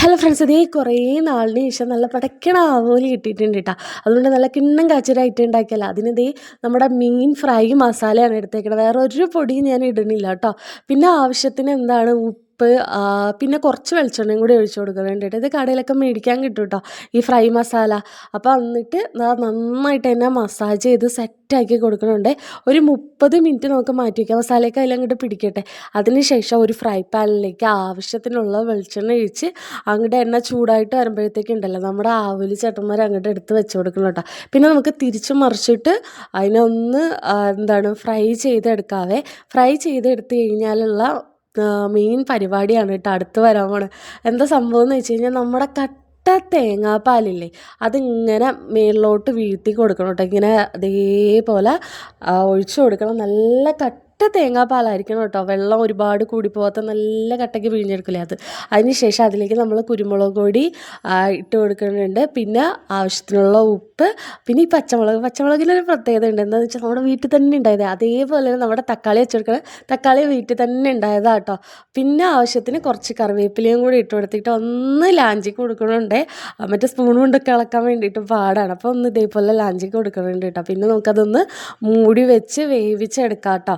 Hello friends, ഇതേ കുറേ നാളിന് ശേഷം നല്ല പടക്കണ ആവോലി കിട്ടിയിട്ടുണ്ട് കേട്ടോ. അതുകൊണ്ട് നല്ല കിണ്ണം കാച്ചൊരായിട്ട് ഉണ്ടാക്കിയല്ല. അതിനിതേ നമ്മുടെ മീൻ ഫ്രൈ മസാലയാണ് എടുത്തേക്കുന്നത്. വേറെ ഒരു പൊടിയും ഞാൻ ഇടുന്നില്ല കേട്ടോ. പിന്നെ ആവശ്യത്തിന് എന്താണ് ഉപ്പ്, പിന്നെ കുറച്ച് വെളിച്ചെണ്ണയും കൂടി ഒഴിച്ചു കൊടുക്കുന്നുണ്ട് കേട്ടോ. ഇത് കടയിലൊക്കെ മേടിക്കാൻ കിട്ടും കേട്ടോ, ഈ ഫ്രൈ മസാല. അപ്പോൾ എന്നിട്ട് നന്നായിട്ട് തന്നെ മസാജ് ചെയ്ത് സെറ്റാക്കി കൊടുക്കുന്നുണ്ട്. ഒരു 30 മിനിറ്റ് നമുക്ക് മാറ്റി വയ്ക്കാം, മസാലയൊക്കെ അതിലങ്ങോട്ട് പിടിക്കട്ടെ. അതിനുശേഷം ഒരു ഫ്രൈ പാനിലേക്ക് ആവശ്യത്തിനുള്ള വെളിച്ചെണ്ണ ഒഴിച്ച് അങ്ങോട്ട് എണ്ണ ചൂടായിട്ട് വരുമ്പോഴത്തേക്കുണ്ടല്ലോ നമ്മുടെ ആവോലി ചേട്ടന്മാർ അങ്ങോട്ട് എടുത്ത് വെച്ച് കൊടുക്കണം കേട്ടോ. പിന്നെ നമുക്ക് തിരിച്ച് മറിച്ചിട്ട് അതിനൊന്ന് ഫ്രൈ ചെയ്തെടുക്കാവേ. ഫ്രൈ ചെയ്തെടുത്ത് കഴിഞ്ഞാലുള്ള മെയിൻ പരിപാടിയാണ് കേട്ടോ അടുത്ത് വരാൻ പോണത്. എന്താ സംഭവം എന്ന് വെച്ച് കഴിഞ്ഞാൽ നമ്മുടെ തേങ്ങാപ്പാലില്ലേ, അതിങ്ങനെ മേളിലോട്ട് വീഴ്ത്തി കൊടുക്കണം കേട്ടോ. ഇങ്ങനെ അതേപോലെ ഒഴിച്ചു കൊടുക്കണം. നല്ല തേങ്ങാപ്പാലായിരിക്കണം കേട്ടോ. വെള്ളം ഒരുപാട് കൂടി പോകാത്ത നല്ല കട്ടയ്ക്ക് പിഴിഞ്ഞെടുക്കില്ലേ അത്. അതിന് ശേഷം അതിലേക്ക് നമ്മൾ കുരുമുളക് പൊടി ഇട്ട് കൊടുക്കുന്നുണ്ട്. പിന്നെ ആവശ്യത്തിനുള്ള ഉപ്പ്, പിന്നെ ഈ പച്ചമുളകിനൊരു പ്രത്യേകത ഉണ്ട്. എന്താണെന്ന് വെച്ചാൽ നമ്മുടെ വീട്ടിൽ തന്നെ ഉണ്ടായത്. അതേപോലെ നമ്മുടെ തക്കാളി വെച്ചെടുക്കണം. തക്കാളി വീട്ടിൽ തന്നെ ഉണ്ടായതാണ് കേട്ടോ. പിന്നെ ആവശ്യത്തിന് കുറച്ച് കറിവേപ്പിലയും കൂടി ഇട്ട് കൊടുത്തിട്ട് ഒന്ന് ലാഞ്ചിക്ക് കൊടുക്കണുണ്ട്. മറ്റേ സ്പൂൺ കൊണ്ടൊക്കെ ഇളക്കാൻ വേണ്ടിയിട്ട് പാടാണ്. അപ്പോൾ ഒന്ന് ഇതേപോലെ ലാഞ്ചിക്ക് കൊടുക്കുന്നുണ്ട് കേട്ടോ. പിന്നെ നമുക്കതൊന്ന് മൂടി വെച്ച് വേവിച്ചെടുക്കാം കേട്ടോ.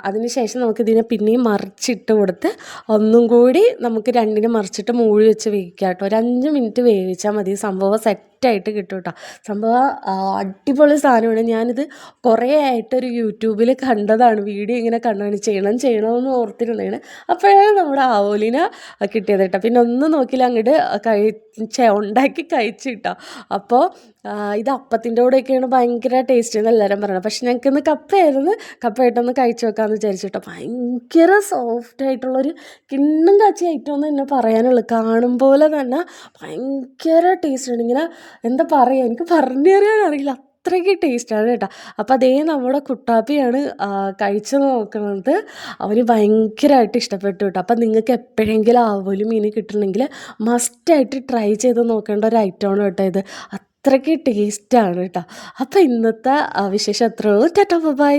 അതിനുശേഷം നമുക്കിതിനെ പിന്നെയും മറിച്ചിട്ട് കൊടുത്ത് ഒന്നും കൂടി നമുക്ക് രണ്ടിനും മറിച്ചിട്ട് മൂടി വെച്ച് വേവിക്കാം കേട്ടോ. ഒരു 5 മിനിറ്റ് വേവിച്ചാൽ മതി. സംഭവം സെറ്റായിട്ട് കിട്ടും കേട്ടോ. സംഭവം അടിപൊളി സാധനമാണ്. ഞാനിത് കുറേ ആയിട്ടൊരു യൂട്യൂബിൽ കണ്ടതാണ്, വീഡിയോ ഇങ്ങനെ കണ്ടാണ് ചെയ്യണമെന്ന് ഓർത്തിരുന്നതാണ്. അപ്പോഴാണ് നമ്മുടെ ആവോലിനെ കിട്ടിയത് കേട്ടോ. പിന്നെ ഒന്നും നോക്കില്ല, അങ്ങോട്ട് ഉണ്ടാക്കി കഴിച്ചു കേട്ടോ. അപ്പോൾ ഇത് അപ്പത്തിൻ്റെ കൂടെയൊക്കെയാണ് ഭയങ്കര ടേസ്റ്റ് എന്ന് എല്ലാവരും പറയണം. പക്ഷെ ഞങ്ങൾക്കിന്ന് കപ്പയായിട്ടൊന്ന് കഴിച്ചു വെക്കാമെന്ന് വിചാരിച്ചിട്ടോ. ഭയങ്കര സോഫ്റ്റ് ആയിട്ടുള്ളൊരു കിണ്ണം കാച്ചിയ ഐറ്റം എന്ന് തന്നെ പറയാനുള്ളൂ. കാണും പോലെ തന്നെ ഭയങ്കര ടേസ്റ്റാണ്. ഇങ്ങനെ എന്താ പറയുക, എനിക്ക് പറഞ്ഞറിയാൻ അറിയില്ല, അത്രയ്ക്ക് ടേസ്റ്റാണ് കേട്ടോ. അപ്പോൾ അതേ നമ്മുടെ കുട്ടാപ്പിയാണ് കഴിച്ചു നോക്കുന്നത്. അവന് ഭയങ്കരമായിട്ട് ഇഷ്ടപ്പെട്ടു കേട്ടോ. അപ്പം നിങ്ങൾക്ക് എപ്പോഴെങ്കിലും ആവോലി മീൻ കിട്ടണമെങ്കിൽ മസ്റ്റായിട്ട് ട്രൈ ചെയ്ത് നോക്കേണ്ട ഒരു ഐറ്റമാണ് കേട്ടോ ഇത്. അത്രയ്ക്ക് ടേസ്റ്റാണ് കേട്ടോ. അപ്പോൾ ഇന്നത്തെ വിശേഷം അത്രേ ഉള്ളൂ. Tata bye.